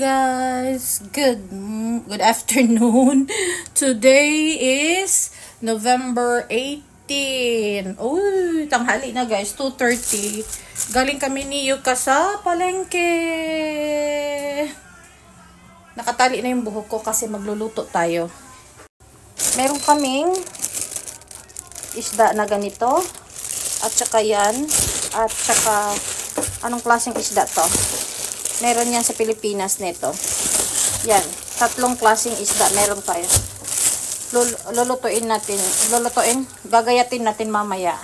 guys, good afternoon. Today is November 18. Uy, tanghali na guys, 2:30. Galing kami ni Yuka sa palengke. Nakatali na yung buhok ko kasi magluluto tayo. Meron kaming isda na ganito. At saka yan. At saka, anong klaseng isda to? Meron yan sa Pilipinas nito. Yan. 3 klaseng isda meron tayo. Lulutuin natin. Gagayatin natin mamaya.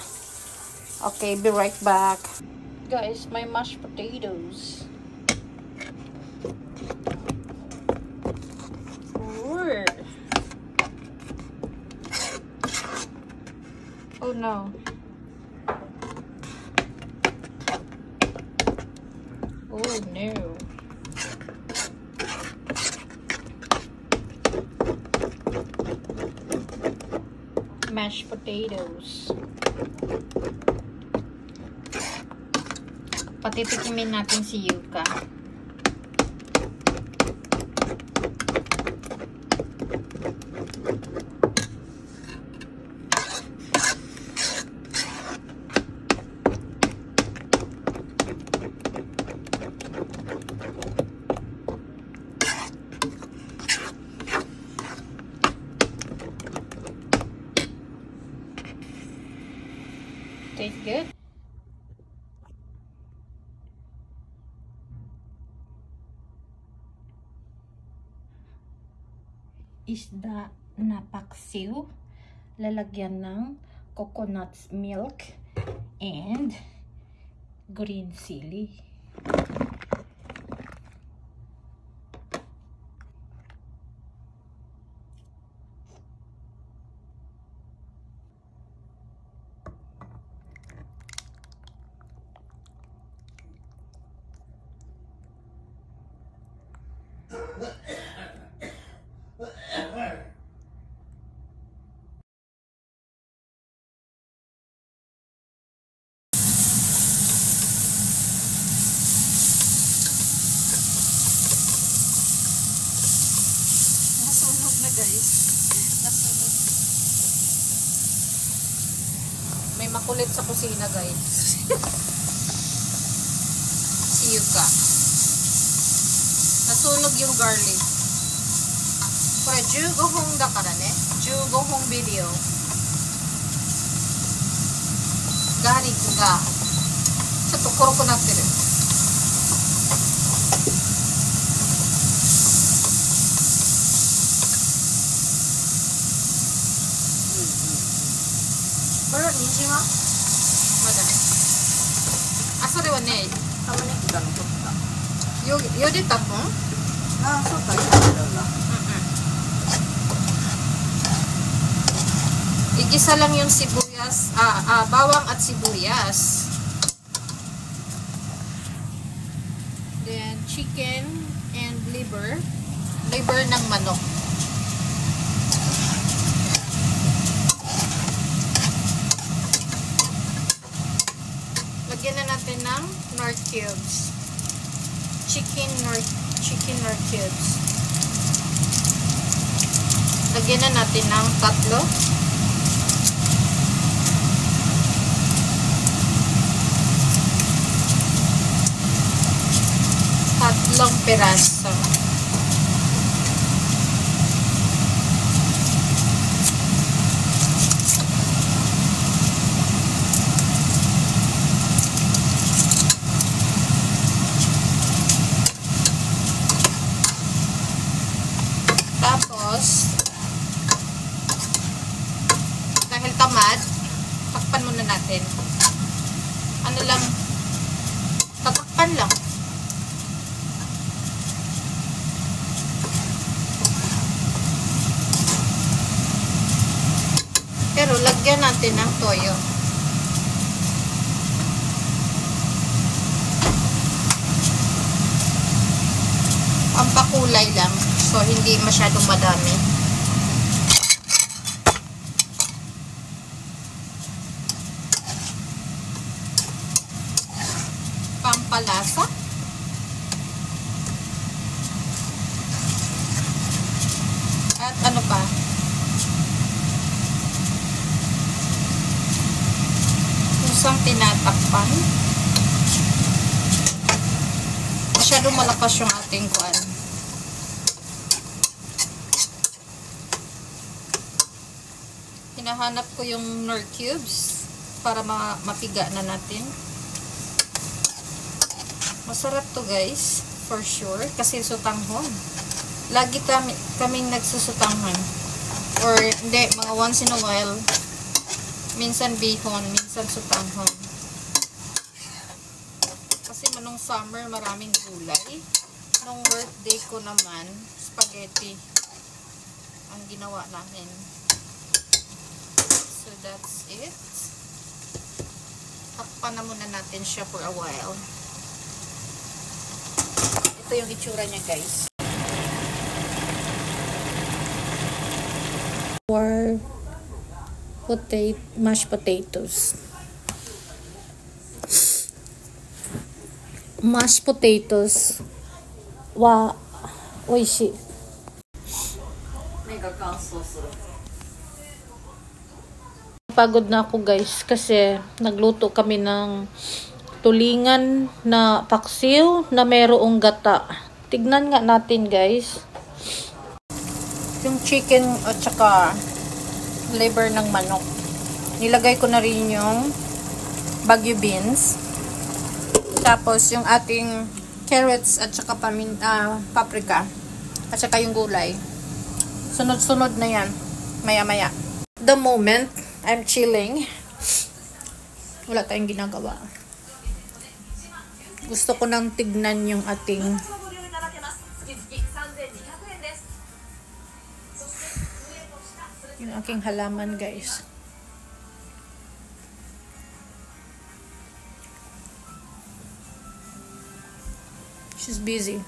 Okay, be right back. Guys, my mashed potatoes. Oh no. Oh no. Mashed potatoes. Patitikimin natin si Yuka. Taste good? Isda na paksiw. Lalagyan ng coconut milk and green chili. Guys, nasunog. May makulit sa kusina guys. Si Yuka. Nasunog yung garlic. Kore 15分だからね。15分ビデオ。ガーリックがちょっと黒くなってる。これは人参はまだね。あ、それはね、玉ねぎが残った。茹でた分？あ、そうか、茹でたんだ。Igisa lang yung sibuyas, bawang at sibuyas. Then chicken and liver ng manok. Lagyan na natin ng Knorr cubes. Chicken Knorr cubes. Lagyan na natin ng 3. 3 piraso. Tapos, dahil tamad, takpan muna natin. Ano lang, tatakpan lang. Pero lagyan natin ng toyo. Pampakulay lang. So, hindi masyadong madami. Pampalasa. At ano pa? Kusang tinatakpan. Masyadong malakas yung ating kuan. Hinahanap ko yung Knorr cubes para mapiga na natin. Masarap to guys, for sure, kasi sutanghon. Lagi kaming nagsusutanghon. Or hindi, mga once in a while. Minsan bihon, minsan sutanghon. Kasi manong summer, maraming gulay. Nung birthday ko naman, spaghetti ang ginawa namin. So that's it. Takpan na muna natin siya for a while. Ito yung itsura niya guys. For mashed potatoes. Mashed potatoes wa oishii. Pagod na ako guys kasi nagluto kami ng tulingan na paksiw na mayroong gata. Tignan nga natin guys. Yung chicken at saka liver ng manok. Nilagay ko na rin yung Baguio beans. Tapos yung ating carrots at saka paprika. At saka yung gulay. Sunod-sunod na yan. Maya-maya. The moment I'm chilling, wala tayong ginagawa. Gusto ko nang tignan yung ating yung aking halaman guys. She's busy.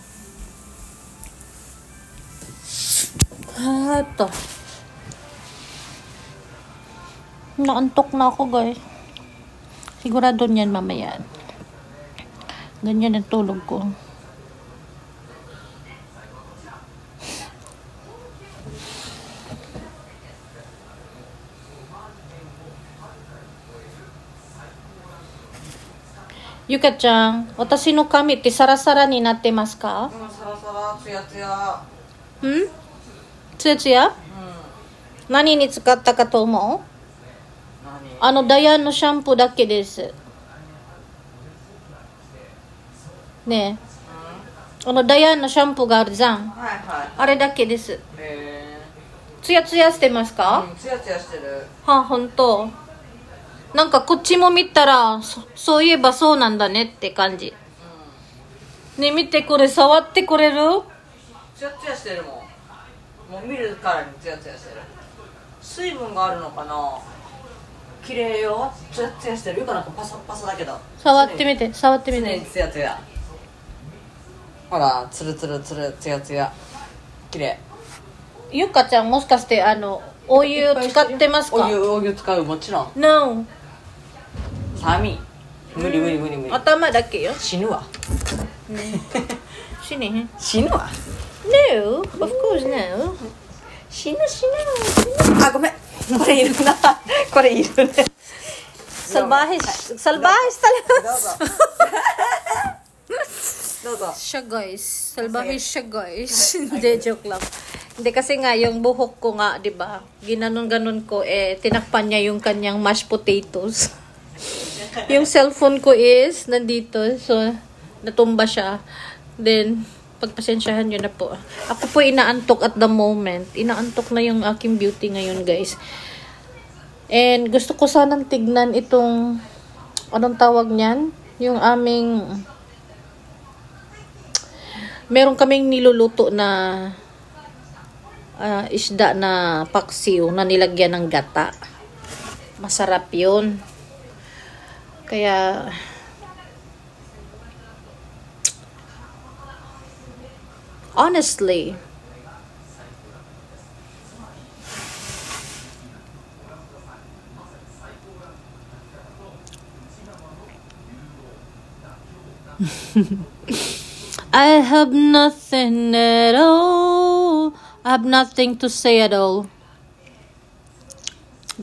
Ito. Naantok na ako guys. Sigurado niyan mamaya. Ganyan ang tulog ko. Yuka-chan, watashi no kamiってサラサラになってますか？サラサラ、ツヤツヤ。ツヤツヤ？何に使ったかと思う？ダイアンのシャンプーだけです。ねえ。ダイアンのシャンプーがあるじゃん。はいはい。あれだけです。ツヤツヤしてますか？ツヤツヤしてる。は、ほんと。なんかこっちも見たら、そういえばそうなんだねって感じ。ねえ、見てこれ触ってくれる？ツヤツヤしてるもん。もう見るからにツヤツヤしてる。水分があるのかな？綺麗よ。ツヤツヤしてる。ゆかなんかパサパサだけど。触ってみて、触ってみて。ツヤツヤ。ほら、ツルツルツル、ツヤツヤ。綺麗。ゆかちゃんもしかしてお湯使ってますか？お湯使う、もちろん。No。寒い。無理無理無理無理。頭だけよ。死ぬわ。死ねへん。死ぬわ。No, of course no. 死ぬ。あ、ごめん。これいるな。これいるね。Salbahes talaga. Dozo. Siya guys. Salbahes siya guys. Hindi, joke lang. Hindi kasi nga, yung buhok ko nga, diba? Ginanon-ganon ko, tinakpan niya yung kanyang mashed potatoes. Yung cellphone ko is nandito. So, natumba siya. Then, pagpasensyahan nyo na po. Ako po inaantok at the moment. Inaantok na yung aking beauty ngayon, guys. And, gusto ko sanang tignan itong, anong tawag niyan? Yung aming, meron kaming niluluto na isda na paksiw na nilagyan ng gata. Masarap yun. Kaya honestly, I have nothing at all. I have nothing to say at all.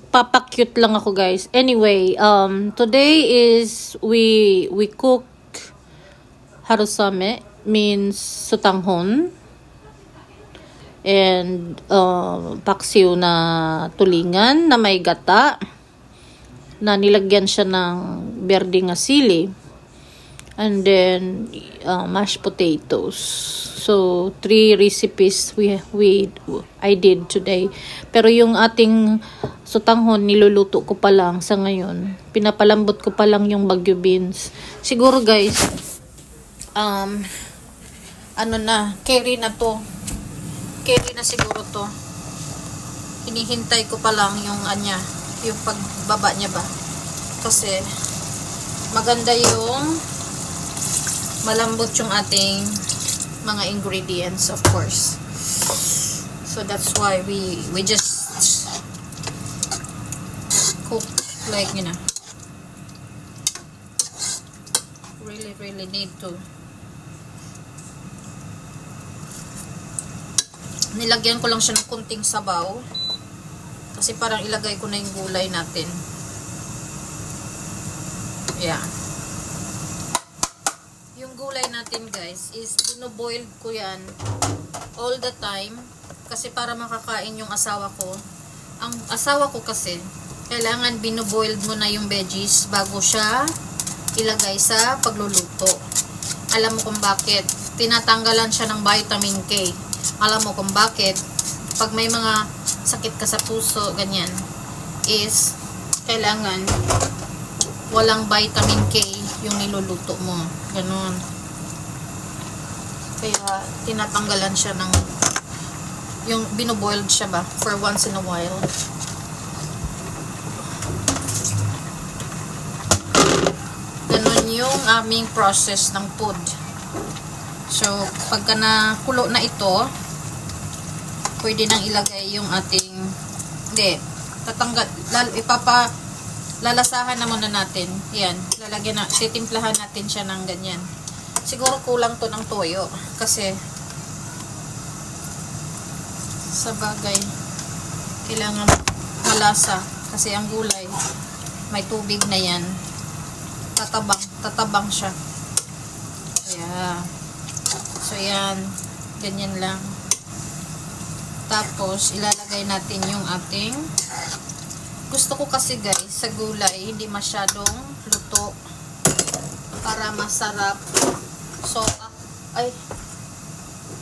Papakute lang ako, guys. Anyway, today is we cook harusame, means sutanghon, and paksiw na tulingan na may gata na nilagyan siya ng berde nga sili, and then mashed potatoes. So 3 recipes I did today. Pero yung ating sutanghon niluluto ko pa lang sa ngayon. Pinapalambot ko pa lang yung Baguio beans. Siguro, guys, ano na, carry na to. Carry na siguro to. Hinihintay ko pa lang yung yung pagbaba niya ba. Kasi maganda yung malambot yung ating mga ingredients, of course. So that's why we just cook like, you know, really need to. Nilagyan ko lang siya ng kunting sabaw kasi parang ilagay ko na yung gulay natin. Yeah. Yung gulay natin, guys, is bino-boil ko yan all the time kasi para makakain yung asawa ko. Ang asawa ko kasi kailangan bino-boiled mo na yung veggies bago siya ilagay sa pagluluto. Alam mo kung bakit? Tinatanggalan siya ng vitamin K. Alam mo kung bakit? Pag may mga sakit ka sa puso, ganyan, is kailangan walang vitamin K yung niluluto mo. Ganun. Kaya tinatanggalan siya ng yung binoboiled siya ba for once in a while. Ganun yung aming process ng food. So, pagka nakulo na ito, pwede nang ilagay yung ating, lalasahan na muna natin. Yan, lalagyan na, titimplahan natin siya ng ganyan. Siguro kulang to ng toyo, kasi sa bagay, kailangan malasa, kasi ang gulay, may tubig na yan. Tatabang siya. Yeah. So, yan. Ganyan lang. Tapos, ilalagay natin yung ating, gusto ko kasi, guys, sa gulay, hindi masyadong luto para masarap. So,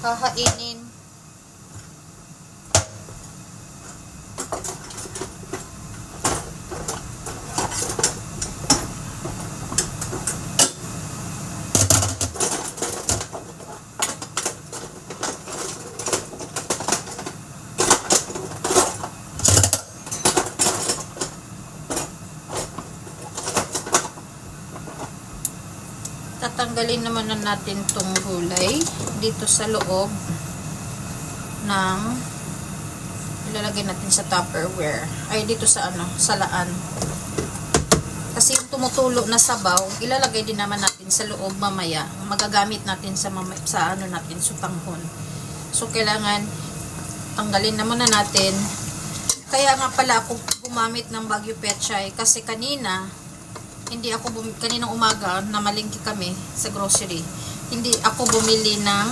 hahainin. Tatanggalin naman na natin tong gulay dito sa loob ng ilalagay natin sa Tupperware. Ay, dito sa salaan. Kasi yung tumutulo na sabaw, ilalagay din naman natin sa loob mamaya. Magagamit natin sa natin, sutanghon. So, kailangan tanggalin naman na natin. Kaya nga pala ako gumamit ng Baguio Pechay kasi kaninang umaga na malingki kami sa grocery, hindi ako bumili ng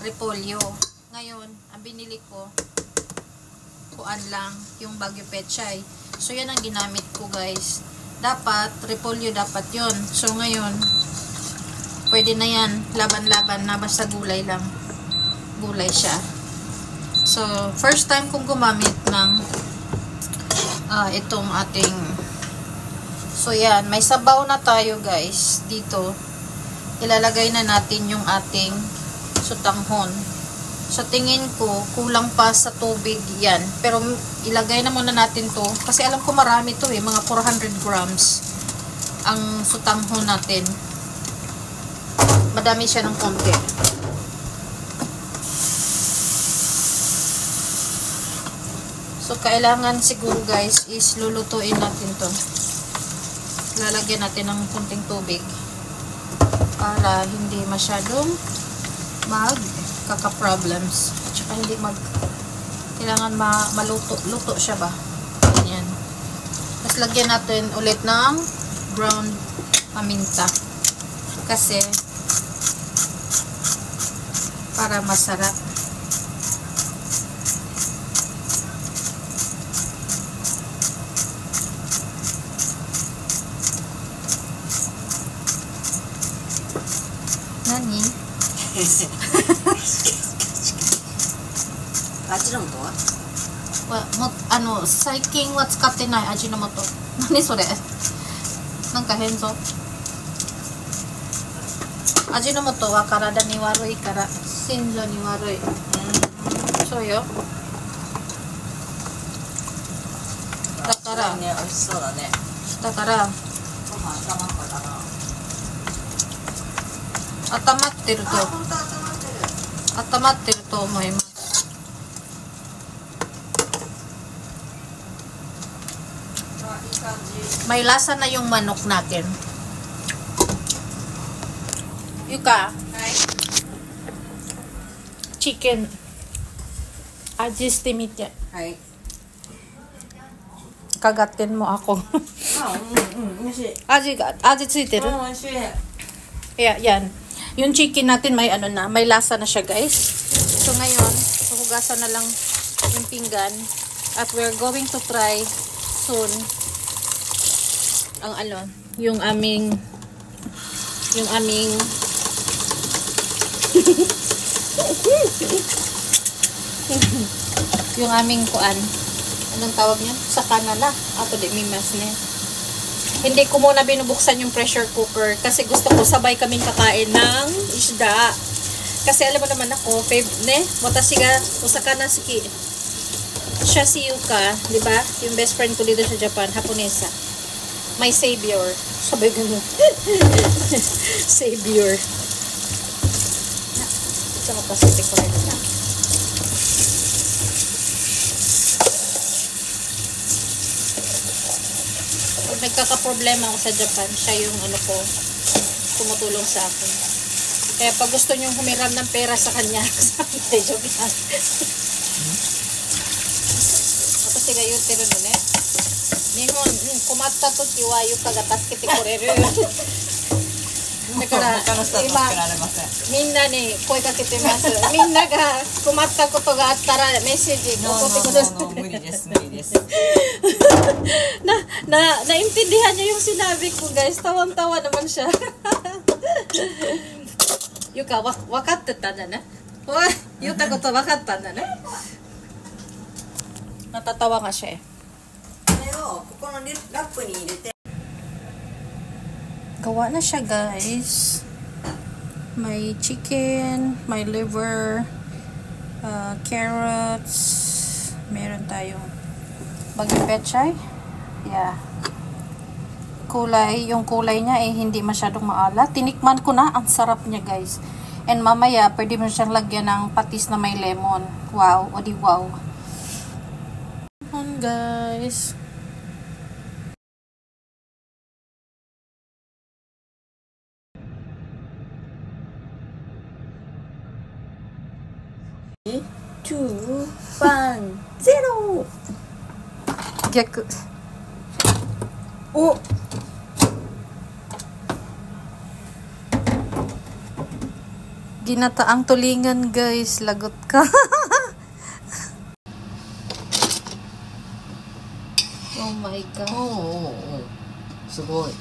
repolyo. Ngayon, ang binili ko kuan lang yung Baguio Pechay. So, yan ang ginamit ko, guys. Dapat, repolyo dapat yon. So, ngayon, pwede na yan. Laban-laban na, basta gulay lang. Gulay siya. So, first time kong gumamit ng itong ating. So, yan. May sabaw na tayo, guys. Dito. Ilalagay na natin yung ating sutanghon. Sa tingin ko, kulang pa sa tubig yan. Pero, ilagay na muna natin to. Kasi alam ko marami to eh. Mga 400 grams ang sutanghon natin. Madami siya ng konti. So, kailangan siguro, guys, is lulutuin natin to. Lalagyan natin ng kunting tubig para hindi masyadong magkaka-problems at saka hindi Kailangan maluto siya ba? Ganyan. Tapos lagyan natin ulit ng ground paminta. Kasi para masarap. Nani? 味の素は最近は使ってない味の素。何それ？なんか変ぞ。味の素は体に悪いから、心臓に悪い。そうよ。だからね、美味しそうだね。だからご飯温まったかな。温まってると本当温まってる。温まってると思います。いい感じ。 May lasa na yung manok natin. Yuka, はい。 chicken. 味してみて。はい。kagatin mo ako. 美味しい。味ついてる？美味しい。Kaya yan. Yung chicken natin may may lasa na siya, guys. So ngayon, hugasan na lang yung pinggan at we're going to try soon ang yung aming yung aming kuan. Anong tawag niya? Sa kanala. Ato di mimas niya. Hindi ko muna binubuksan yung pressure cooker kasi gusto ko sabay kaming kakain ng isda. Kasi alam mo naman ako, watashi ga osakana suki. Siya si Yuka, di ba? Yung best friend ko dito sa Japan, Haponesa. My savior. Sabi ganun. Savior. Tsaka Pacific ko rin na. Pag nagkakaproblema ako sa Japan, siya yung tumutulong sa akin. Kaya pag gusto nyong humiram ng pera sa kanya, sabi, joke lang. Tapos siya yun, pero nun Nihon, kumatta to kiwa yung kagatasuke te koreru. だから他の人は助けられません。みんなに声かけてます。みんなが困ったことがあったらメッセージ送ってください。無理です、無理です。naintindihan niya yung sinabi ko, guys. Tawang-tawa naman siya. Yuka, wakatta na na? Yuta ko to wakatta na na? Natatawa nga siya eh. ここのラップに入れて。 Gawa na siya, guys. May chicken, may liver, carrots, meron tayong bagong pechay. Yeah. Yung kulay niya hindi masyadong maalat. Tinikman ko na, ang sarap niya, guys. And mamaya, pwede mo siyang lagyan ng patis na may lemon. Wow, o di wow. Guys. Two, one, zero. 逆。お。Ginataang tulingan, guys. Lagot ka. Oh my god.すごい。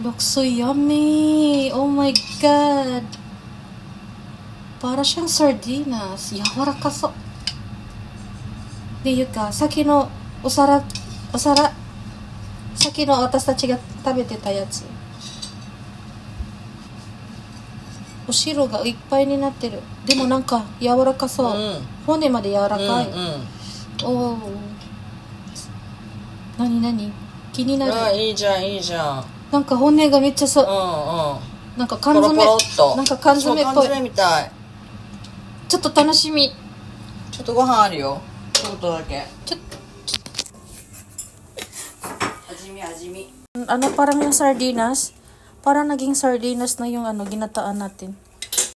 Looks so yummy. Oh my god. Para siyang sardinas. Yawarakaso. De Yuka, さっきのお皿、さっきの私たちが食べてたやつ。お汁がいっぱいになってる。でもなんか柔らかそう。骨まで柔らかい。おお。なに気になる。あ、いいじゃん、いいじゃん。なんか骨がめっちゃそう。なんか缶詰、なんか缶詰っぽい。缶詰みたい。ちょっと楽しみ。ちょっとご飯あるよ。ちょっとだけ。味見。Parang yung sardinas. Parang naging sardinas na yung ginataan natin.